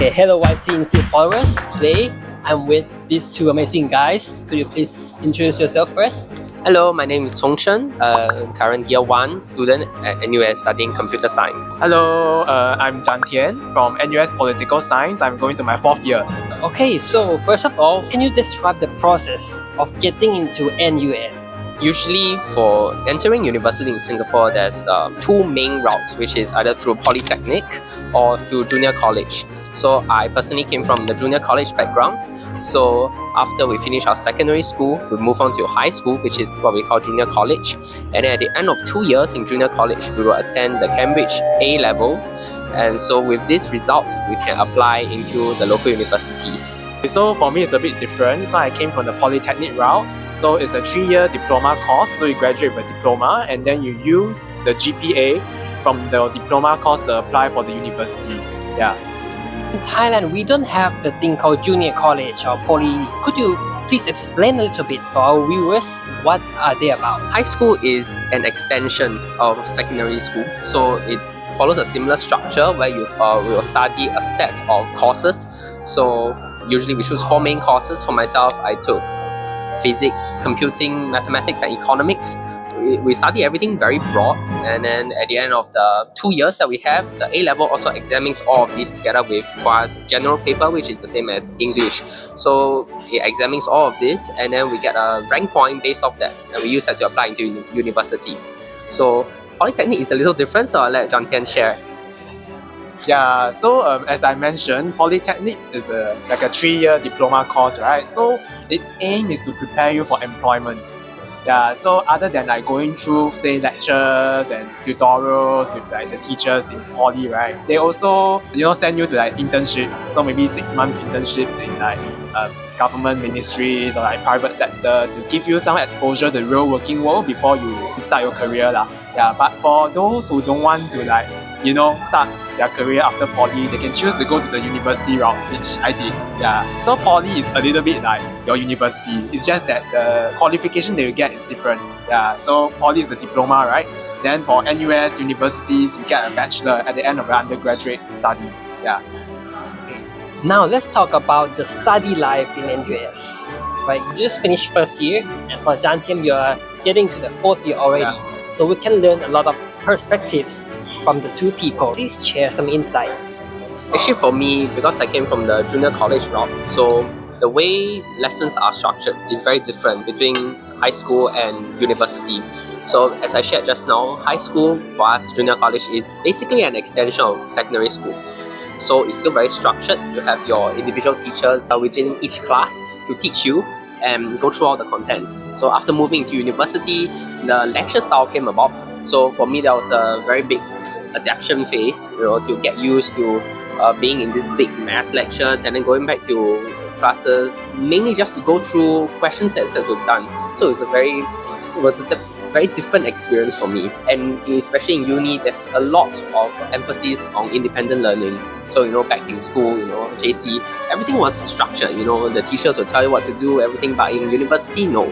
Okay, hello YC Institute followers. Today I'm with these two amazing guys. Could you please introduce yourself first? Hello, my name is Hong Chen, current year 1 student at NUS studying computer science. Hello, I'm Zhang Tian from NUS Political Science. I'm going to my 4th year. Okay, so first of all, can you describe the process of getting into NUS? Usually for entering university in Singapore, there's two main routes, which is either through polytechnic or through junior college. So I personally came from the junior college background. So after we finish our secondary school, we move on to high school, which is what we call junior college. And then at the end of 2 years in junior college, we will attend the Cambridge A level. And so with this result, we can apply into the local universities. So for me, it's a bit different. So I came from the polytechnic route. So it's a 3-year diploma course. So you graduate with a diploma and then you use the GPA from the diploma course to apply for the university. Yeah. In Thailand, we don't have the thing called junior college or poly. Could you please explain a little bit for our viewers? What are they about? High school is an extension of secondary school. So it follows a similar structure where you will study a set of courses. So usually we choose 4 main courses. For myself, I took physics, computing, mathematics, and economics. We study everything very broad, and then at the end of the 2 years that we have, the A level also examines all of these together with for us general paper, which is the same as English. So it examines all of this, and then we get a rank point based off that, and we use that to apply into university. So polytechnic is a little different, so I'll let John Tian share. Yeah, so as I mentioned, polytechnic is like a 3-year diploma course, right? So its aim is to prepare you for employment. Yeah, so other than like going through say lectures and tutorials with like the teachers in poly, right? They also send you to like internships. So maybe 6 months internships in like government ministries or like private sector to give you some exposure to the real working world before you start your career lah. Yeah, but for those who don't want to like start their career after poly, they can choose to go to the university route, which I did. Yeah, so poly is a little bit like your university. It's just that the qualification that you get is different. Yeah, so poly is the diploma, right? Then for NUS universities, you get a bachelor at the end of your undergraduate studies. Yeah. Now let's talk about the study life in NUS. Right, you just finished 1st year, and for Jantian, you're getting to the 4th year already. Yeah. So we can learn a lot of perspectives from the two people. Please share some insights. Actually, for me, because I came from the junior college route, so the way lessons are structured is very different between high school and university. So as I shared just now, high school for us, junior college, is basically an extension of secondary school. So it's still very structured. You have your individual teachers within each class to teach you and go through all the content. So after moving to university, the lecture style came about. So for me, that was a very big adaptation phase, to get used to being in these big mass lectures and then going back to classes, mainly just to go through question sets that we've done. So it was a very different experience for me. And especially in uni, there's a lot of emphasis on independent learning. So, back in school, JC, everything was structured. The teachers will tell you what to do, everything. But in university, no.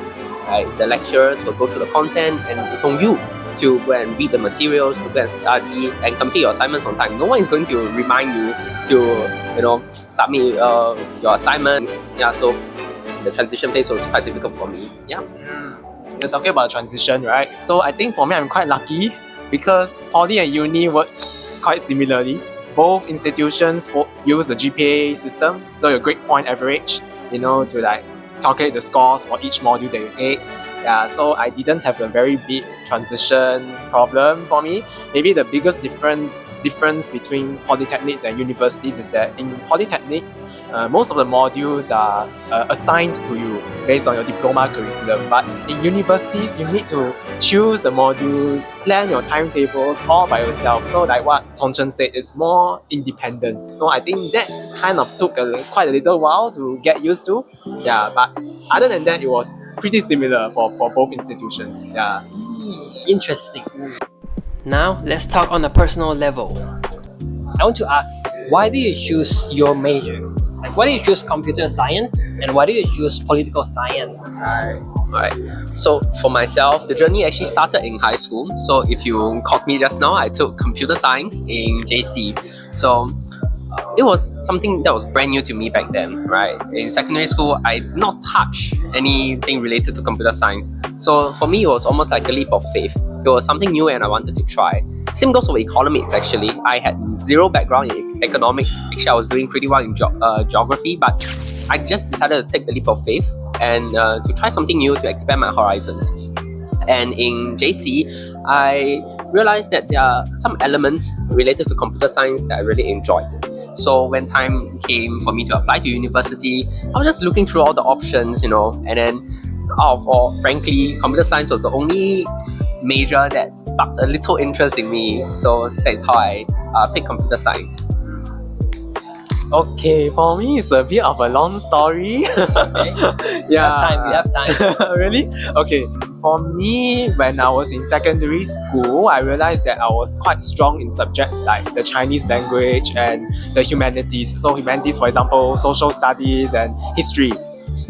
Right? The lecturers will go through the content, and it's on you to go and read the materials, to go and study and complete your assignments on time. No one is going to remind you to, submit your assignments. Yeah, so the transition phase was quite difficult for me. Yeah. You're talking about transition, right? So I think for me, I'm quite lucky because poly and uni works quite similarly. Both institutions use the GPA system, so your grade point average, to like calculate the scores for each module that you take. Yeah, so I didn't have a very big transition problem for me. Maybe the biggest difference between polytechnics and universities is that in polytechnics, most of the modules are assigned to you based on your diploma curriculum. But in universities, you need to choose the modules, plan your timetables all by yourself. So like what Chong Chen said, it's more independent. So I think that kind of took quite a little while to get used to. Yeah, but other than that, it was pretty similar for both institutions. Yeah. Interesting. Now, let's talk on a personal level. I want to ask, why do you choose your major? Like, why do you choose computer science and why do you choose political science? Right. So for myself, the journey actually started in high school. So if you caught me just now, I took computer science in JC. So it was something that was brand new to me back then, right? In secondary school, I did not touch anything related to computer science. So for me, it was almost like a leap of faith. It was something new and I wanted to try. Same goes for economics actually. I had zero background in economics. Actually, I was doing pretty well in geography, but I just decided to take the leap of faith and to try something new to expand my horizons. And in JC, I realized that there are some elements related to computer science that I really enjoyed. So when time came for me to apply to university, I was just looking through all the options, and then out of all, frankly, computer science was the only major that sparked a little interest in me. So that's how I picked computer science. Okay, for me it's a bit of a long story. Okay. We have time. Really? Okay. For me, when I was in secondary school, I realized that I was quite strong in subjects like the Chinese language and the humanities. So humanities, for example, social studies and history.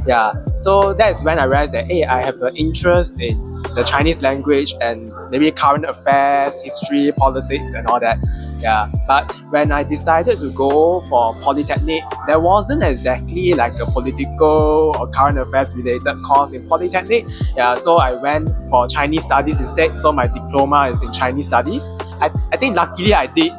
Yeah. So that's when I realized that I have an interest in the Chinese language and maybe current affairs, history, politics and all that. Yeah, but when I decided to go for Polytechnic, there wasn't exactly like a political or current affairs related course in Polytechnic. Yeah, so I went for Chinese studies instead. So my diploma is in Chinese studies. I think luckily I did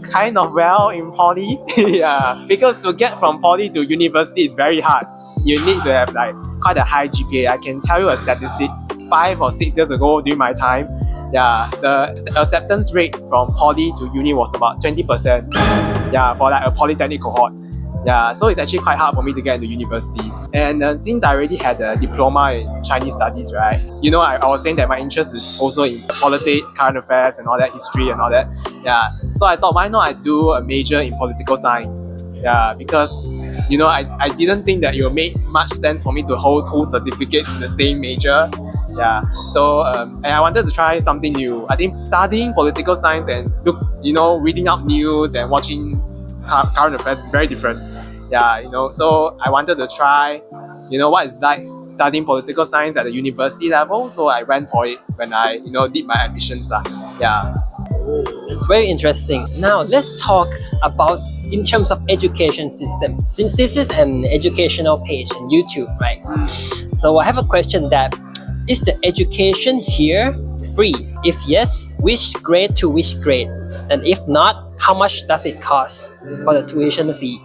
kind of well in Poly. Yeah, because to get from Poly to university is very hard. You need to have like quite a high GPA. I can tell you a statistics. 5 or 6 years ago during my time, yeah, the acceptance rate from Poly to uni was about 20%. Yeah, for like a Polytechnic cohort. Yeah, so it's actually quite hard for me to get into university. And since I already had a diploma in Chinese studies, right? I was saying that my interest is also in politics, current affairs, and all that, history and all that. Yeah, so I thought, why not I do a major in political science? Yeah, because I didn't think that it would make much sense for me to hold 2 certificates in the same major. Yeah, so and I wanted to try something new. I think studying political science and reading up news and watching current affairs is very different. Yeah, so I wanted to try, what it's like studying political science at the university level. So I went for it when I, did my admissions lah. Yeah. It's very interesting. Now let's talk about in terms of education system. Since this is an educational page on YouTube, right? So I have a question that is the education here free? If yes, which grade to which grade? And if not, how much does it cost for the tuition fee?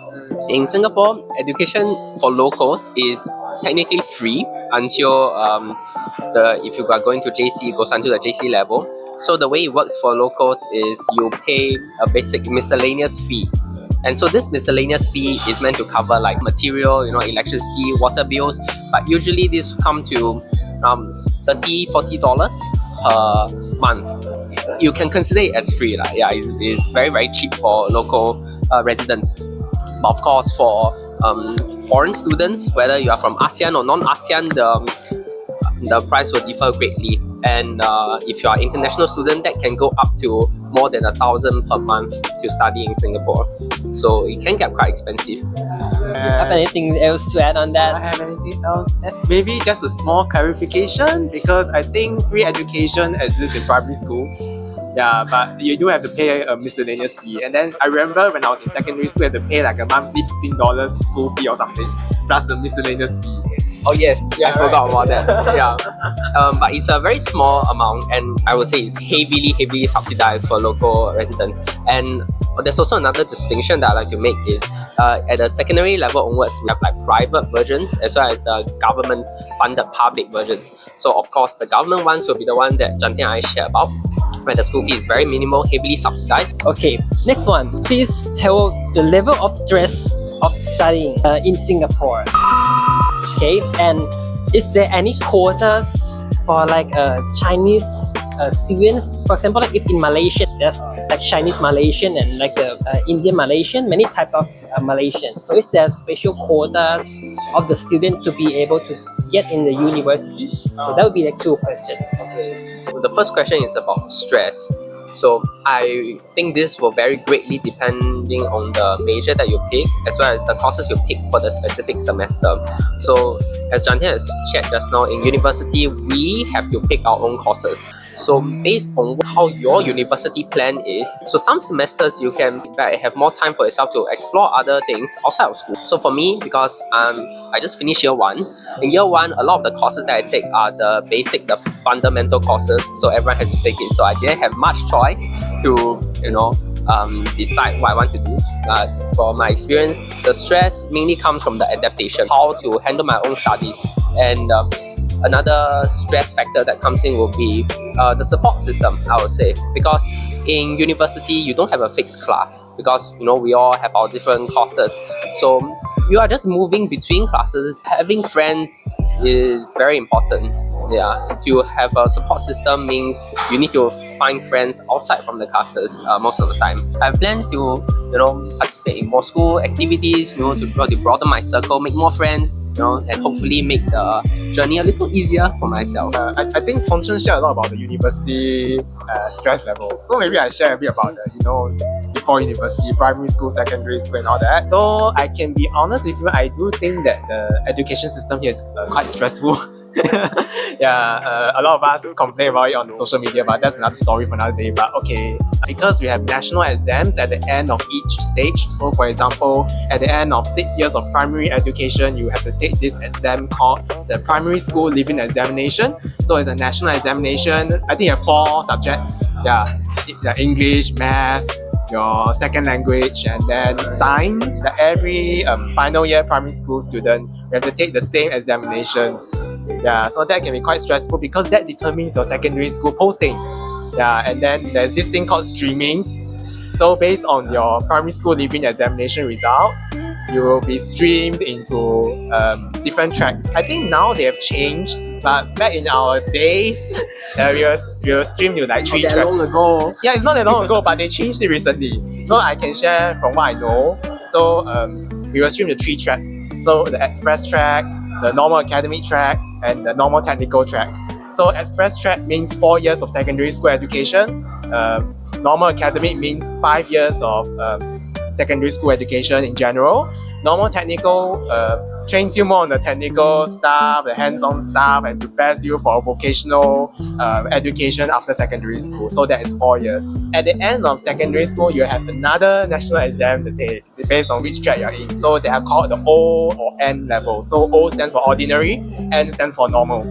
In Singapore, education for locals is technically free until if you are going to JC, it goes until the JC level. So the way it works for locals is you pay a basic miscellaneous fee. And so this miscellaneous fee is meant to cover like material, electricity, water bills. But usually this come to $30-$40 per month. You can consider it as free. Yeah, it's very, very cheap for local residents. But of course, for foreign students, whether you are from ASEAN or non-ASEAN, the price will differ greatly. And if you are an international student, that can go up to more than 1,000 per month to study in Singapore. So it can get quite expensive. Have anything else to add on that? I have anything else? Maybe just a small clarification, because I think free education exists in primary schools. Yeah, but you do have to pay a miscellaneous fee. And then I remember when I was in secondary school, I had to pay like a monthly $15 school fee or something, plus the miscellaneous fee. Oh yes, Yeah, I forgot about that. Yeah, but it's a very small amount, and I would say it's heavily subsidized for local residents. And there's also another distinction that I like to make is at the secondary level onwards, we have like private versions as well as the government-funded public versions. So of course, the government ones will be the one that Jantin and I share about, where the school fee is very minimal, heavily subsidized. Okay, next one. Please tell the level of stress of studying in Singapore. Okay, and is there any quotas for like Chinese students? For example, like if in Malaysia, there's like Chinese Malaysian and like Indian Malaysian, many types of Malaysian. So is there special quotas of the students to be able to get in the university? So that would be like 2 questions. The first question is about stress. So I think this will very greatly depend depending on the major that you pick, as well as the courses you pick for the specific semester. So, as Jantin has shared just now, in university, we have to pick our own courses. So, based on how your university plan is, so some semesters you can have more time for yourself to explore other things outside of school. So, for me, because I just finished year one, in year one, a lot of the courses that I take are the basic, the fundamental courses. So, everyone has to take it. So, I didn't have much choice to, decide what I want to do. For my experience, the stress mainly comes from the adaptation, how to handle my own studies. And another stress factor that comes in will be the support system, I would say. Because in university, you don't have a fixed class because, we all have our different courses. So you are just moving between classes. Having friends is very important. Yeah, to have a support system means you need to find friends outside from the classes most of the time. I have plans to, participate in more school activities, to broaden my circle, make more friends, and hopefully make the journey a little easier for myself. I think Chongchen shared a lot about the university stress level. So maybe I share a bit about the, before university, primary school, secondary school and all that. So I can be honest with you, I do think that the education system here is quite stressful. A lot of us complain about it on social media, but that's another story for another day. But okay, because we have national exams at the end of each stage. So for example, at the end of 6 years of primary education, you have to take this exam called the primary school leaving examination. So it's a national examination. I think you have 4 subjects. English, math, your second language, and then science. Every final year primary school student, we have to take the same examination. So that can be quite stressful because that determines your secondary school posting. And then there's this thing called streaming. So based on your primary school leaving examination results, you will be streamed into different tracks. I think now they have changed, but back in our days, we were streamed to like 3 tracks. Long ago. Yeah, it's not that long ago, but they changed it recently. So I can share from what I know. So we were streamed to 3 tracks. So the express track, the normal academic track, and the normal technical track. So express track means 4 years of secondary school education. Normal academic means 5 years of secondary school education in general. Normal technical trains you more on the technical stuff, the hands-on stuff, and prepares you for vocational education after secondary school. So that is 4 years. At the end of secondary school, you have another national exam to take based on which track you're in. So they are called the O or N level. So O stands for ordinary, N stands for normal.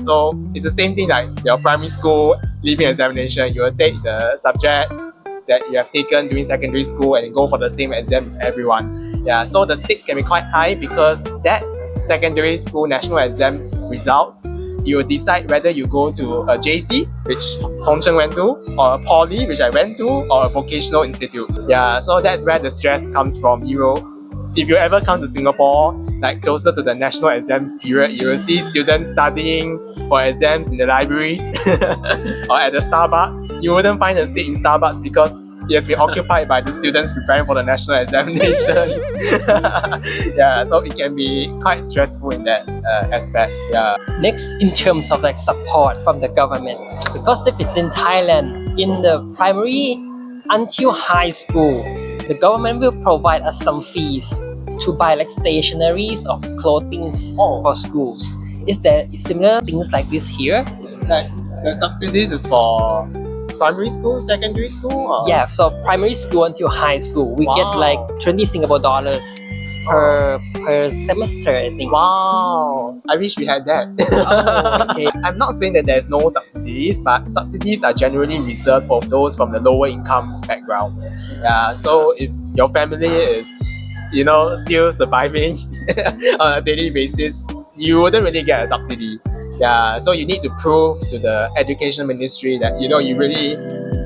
So it's the same thing like your primary school leaving examination. You will take the subjects that you have taken during secondary school and go for the same exam with everyone. So the stakes can be quite high because that secondary school national exam results, you will decide whether you go to a JC, which Chongchen went to, or a poly, which I went to, or a vocational institute. So that's where the stress comes from. If you ever come to Singapore, like closer to the national exams period, you will see students studying for exams in the libraries or at the Starbucks. You wouldn't find a seat in Starbucks because it has been occupied by the students preparing for the national examinations. So it can be quite stressful in that aspect. Next, in terms of support from the government, because if it's in Thailand, in the primary until high school, the government will provide us some fees to buy stationeries or clothing for schools. Is there similar things like this here? Like the subsidies is for primary school, secondary school? Or? So primary school until high school, we get 20 Singapore dollars per semester, I think. Wow, I wish we had that. Okay. I'm not saying that there's no subsidies, but subsidies are generally reserved for those from the lower income backgrounds. So if your family is, still surviving on a daily basis, you wouldn't really get a subsidy. So you need to prove to the education ministry that you really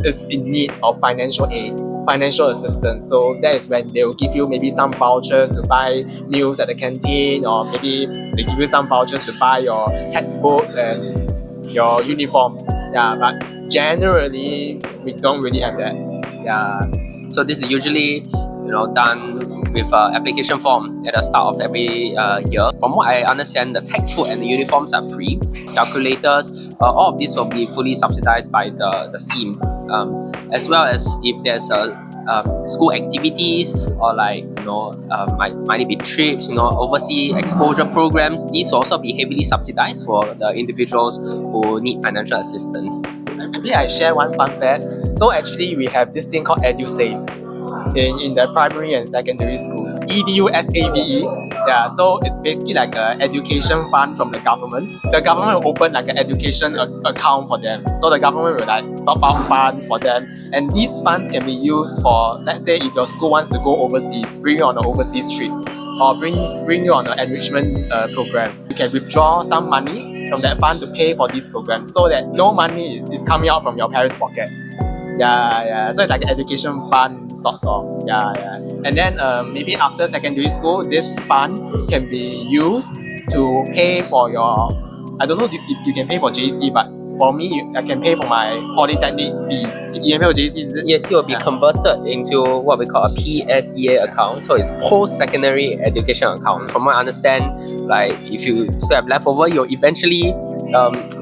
is in need of financial aid, financial assistance. So that is when they will give you maybe some vouchers to buy meals at the canteen, or maybe they give you some vouchers to buy your textbooks and your uniforms. But generally we don't really have that. So this is usually done with an application form at the start of every year. From what I understand, the textbook and the uniforms are free. Calculators, all of this will be fully subsidized by the scheme. As well as if there's a school activities or might be trips, overseas exposure programs. These will also be heavily subsidized for the individuals who need financial assistance. Maybe I share one fun fact. So actually we have this thing called EduSave in the primary and secondary schools. EDUSAVE. Yeah, so it's basically like an education fund from the government. The government will open like an education account for them. So the government will like top up funds for them. And these funds can be used for, let's say if your school wants to go overseas, bring you on an overseas trip, or bring you on an enrichment program. You can withdraw some money from that fund to pay for these programs so that no money is coming out from your parents' pocket. Yeah. So it's like an education fund sorts of. Yeah. And then maybe after secondary school, this fund can be used to pay for your. I don't know if you can pay for JC, but for me, I can pay for my polytechnic fees. You can pay for JC, is it? Yes, it will be converted into what we call a PSEA account. So it's post-secondary education account. From what I understand, like if you still have leftover, you'll eventually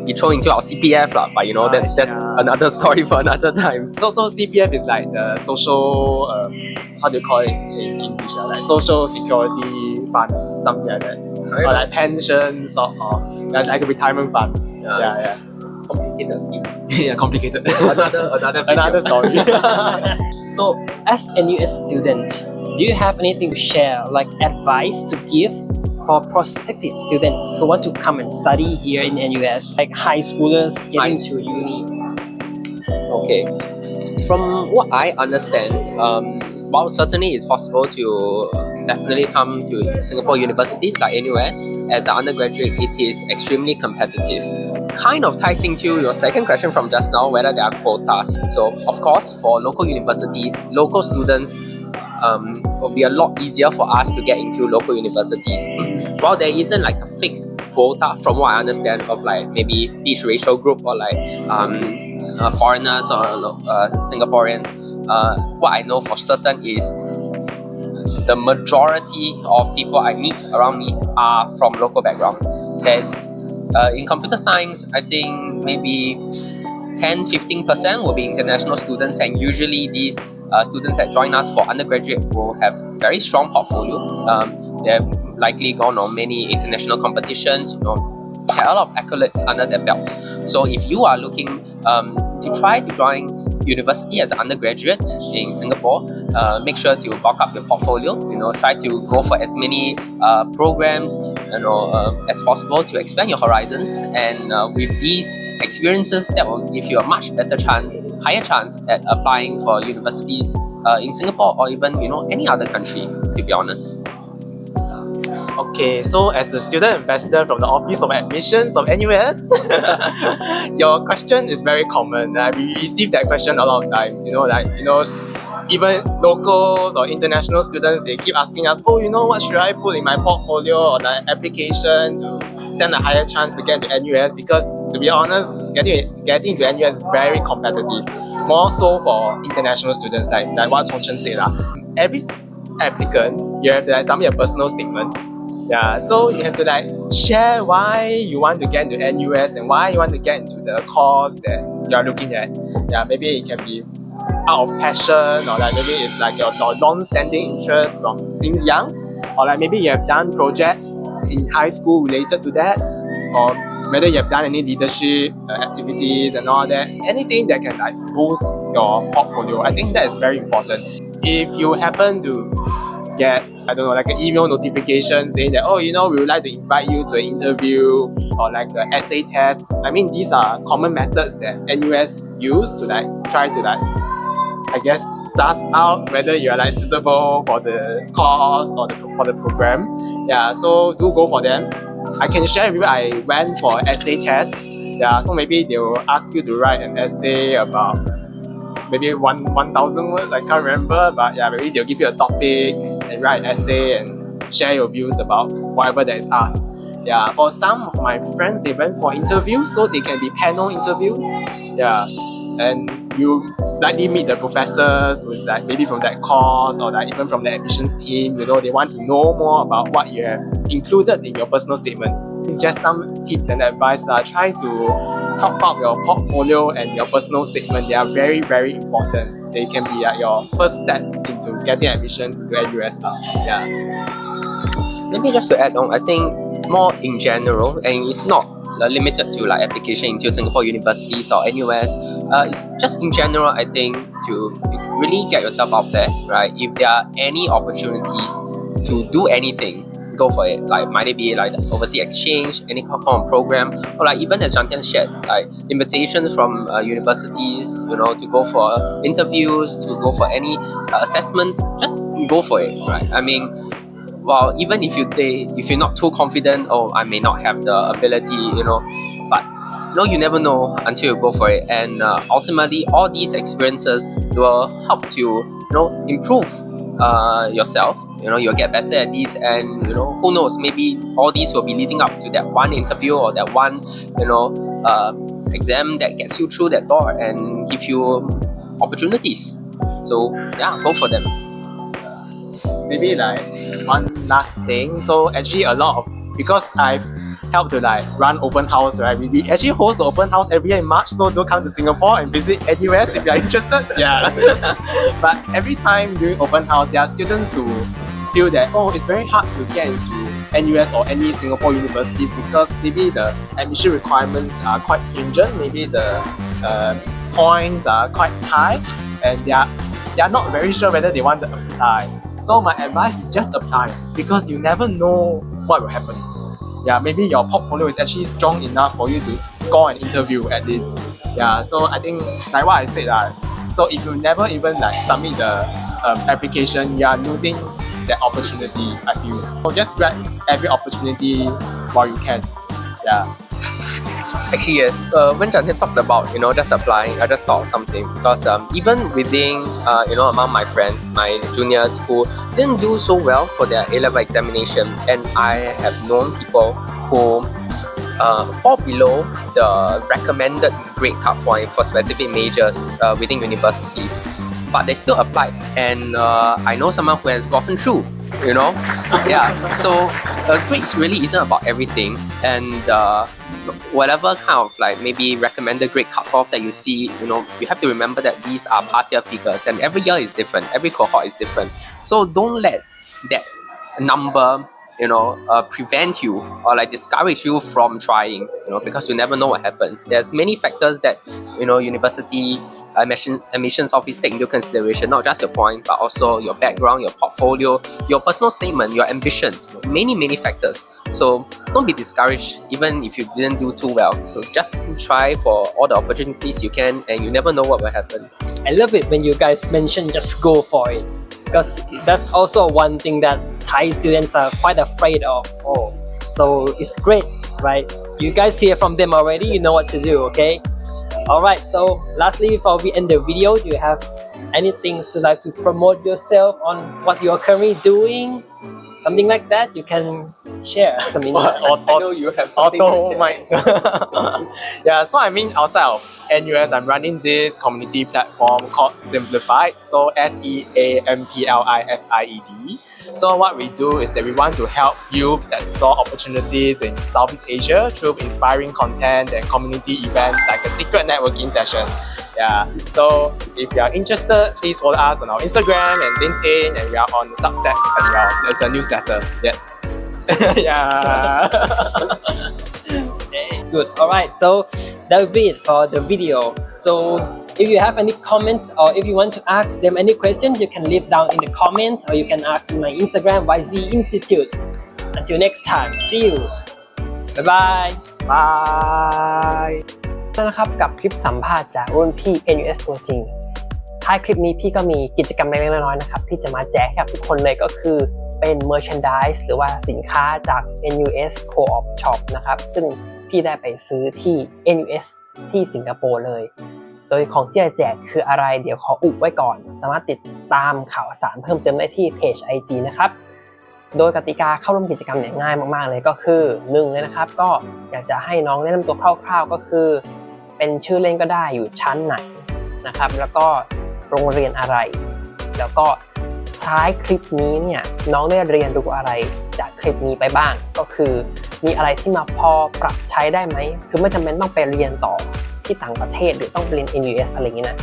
be thrown into our CPF lah. But that's another story for another time. So CPF is like the social, how do you call it in English? Like social security fund, something like that. Or like pension sort of. That's like a retirement fund. Yeah. Complicated scheme. Yeah, complicated. Another story. So, as a NUS student, do you have anything to share, like advice to give for prospective students who want to come and study here in NUS, like high schoolers getting to uni? Okay. From what I understand, while certainly it's possible to definitely come to Singapore universities like NUS, as an undergraduate, it is extremely competitive. Kind of ties into your second question from just now, whether there are quotas. So, of course, for local universities, local students, will be a lot easier for us to get into local universities. While there isn't like a fixed quota, from what I understand, of like maybe each racial group or like foreigners or Singaporeans, what I know for certain is the majority of people I meet around me are from local background. There's in computer science, I think maybe 10-15% will be international students, and usually these students that join us for undergraduate will have very strong portfolio. They've likely gone on many international competitions, have a lot of accolades under their belt. So if you are looking to try to join university as an undergraduate in Singapore, make sure to bulk up your portfolio. Try to go for as many programs, as possible to expand your horizons. And with these experiences, that will give you a much better higher chance at applying for universities in Singapore or even any other country, to be honest. Okay, so as a student ambassador from the Office of Admissions of NUS, your question is very common. We receive that question a lot of times. Even locals or international students, they keep asking us, what should I put in my portfolio or the application to stand a higher chance to get into NUS? Because to be honest, getting into NUS is very competitive. More so for international students, like what Chong Chen said. Every applicant, you have to submit a personal statement. Yeah, so you have to share why you want to get into NUS and why you want to get into the course that you are looking at. Yeah, maybe it can be out of passion, or maybe it's like your long-standing interest from since young, or maybe you have done projects in high school related to that, or whether you have done any leadership activities and all that. Anything that can boost your portfolio, I think that is very important. If you happen to get an email notification saying that we would like to invite you to an interview or an essay test. I mean, these are common methods that NUS use to try to suss out whether you are suitable for the course or for the program. Yeah, so do go for them. I can share with you, I went for essay test. Yeah, so maybe they will ask you to write an essay about maybe 1,000 words, I can't remember, but yeah, maybe they'll give you a topic and write an essay and share your views about whatever that is asked. Yeah, for some of my friends, they went for interviews, so they can be panel interviews. Yeah, and you likely meet the professors who's maybe from that course or even from the admissions team. They want to know more about what you have included in your personal statement. It's just some tips and advice. Try to top up your portfolio and your personal statement. They are very, very important. they can be your first step into getting admissions into NUS now. Yeah. Maybe just to add on, I think more in general, and it's not limited to like application into Singapore universities or NUS. It's just in general, I think, to really get yourself out there, right? If there are any opportunities to do anything, go for it. Like might it be like overseas exchange, any form of program, or like even as Jantian shared, like invitations from universities, to go for interviews, to go for any assessments. Just go for it, right? I mean, well, even if you're not too confident, I may not have the ability, but you never know until you go for it. And ultimately, all these experiences will help to improve yourself. You'll get better at these, and who knows, maybe all these will be leading up to that one interview or that one exam that gets you through that door and give you opportunities. So yeah, go for them. Maybe like one last thing. So actually because I've helped to like run open house, right? We actually host an open house every year in March, so do come to Singapore and visit NUS if you're interested. Yeah. But every time during open house, there are students who feel that it's very hard to get into NUS or any Singapore universities because maybe the admission requirements are quite stringent, maybe the points are quite high, and they are not very sure whether they want to apply. So my advice is just apply because you never know what will happen. Yeah, maybe your portfolio is actually strong enough for you to score an interview at least. Yeah, so I think like what I said, so if you never even like submit the application, you are losing that opportunity, I feel. So just grab every opportunity while you can. Yeah. Actually, yes. When Jantin talked about just applying, I just thought of something because even within among my friends, my juniors who didn't do so well for their A-level examination, and I have known people who fall below the recommended grade cut point for specific majors within universities, but they still applied, and I know someone who has gotten through. Yeah. So grades really isn't about everything, and whatever kind of like maybe recommended grade cutoff that you see, you have to remember that these are past year figures, and every year is different, every cohort is different. So don't let that number prevent you or like discourage you from trying, because you never know what happens. There's many factors that university admissions office take into consideration, not just your point, but also your background, your portfolio, your personal statement, your ambitions, many factors. So don't be discouraged even if you didn't do too well. So just try for all the opportunities you can, and you never know what will happen. I love it when you guys mention just go for it, because that's also one thing that Thai students are quite afraid of. So it's great, right? You guys hear from them already, you know what to do, okay? Alright, so lastly, before we end the video, do you have anything to like to promote yourself on what you're currently doing? Something like that, you can share something. I know you have something to share. Yeah, so I mean outside of NUS, I'm running this community platform called Simplified, so SEAMPLIFIED. So what we do is that we want to help youths explore opportunities in Southeast Asia through inspiring content and community events like a secret networking session. Yeah, so if you are interested, please follow us on our Instagram and LinkedIn, and we are on Substack as well. There's a newsletter. Yeah. It's good. Alright, so that will be it for the video. So if you have any comments or if you want to ask them any questions, you can leave down in the comments, or you can ask in my Instagram YZ Institute. Until next time, see you. Bye bye. Bye. นะครับกับคลิปสัมภาษณ์จากรุ่นพี่ NUS ตัวจริงท้ายคลิปนี้พี่ก็มีกิจกรรมเล็กๆน้อยๆนะครับที่จะมาแจกให้กับทุกคนเลยก็คือเป็น merchandise หรือว่าสินค้าจาก NUS Co-op Shop นะครับซึ่งพี่ได้ไปซื้อที่ NUS ที่สิงคโปร์เลยโดยของที่จะแจกคืออะไรเดี๋ยวขออุบไว้ก่อนสามารถติดตามข่าวสารเพิ่มเติมได้ที่เพจ IG นะครับโดยกติกาเข้าร่วมกิจกรรมเนี่ยง่ายมากๆเลยก็คือ1เลยนะครับก็อยากจะให้น้องแนะนำตัวคร่าวๆก็คือเป็นชื่อเล่นก็ได้อยู่ชั้นไหนนะครับแล้วก็โรงเรียนอะไรแล้วก็ท้ายคลิปนี้เนี่ยน้องได้เรียนรู้อะไรจากคลิปนี้ไปบ้างก็คือมีอะไรที่มาพอปรับใช้ได้ไหมคือไม่จำเป็นต้องไปเรียนต่อที่ต่างประเทศหรือต้องไปเรียน NUS อะไรอย่างนี้นะ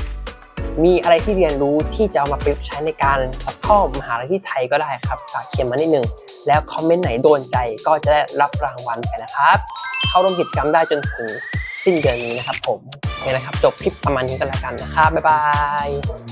มีอะไรที่เรียนรู้ที่จะเอามาประยุกต์ใช้ในการสอบเข้ามหาลัยที่ไทยก็ได้ครับฝากเขียนมานิดนึงแล้วคอมเมนต์ไหนโดนใจก็จะได้รับรางวัลไปนะครับเข้าร่วมกิจกรรมได้จนถึงสิ้นเดือนนี้นะครับผมโอเคนะครับจบคลิปประมาณนี้กันแล้วกันนะครับบ๊ายบาย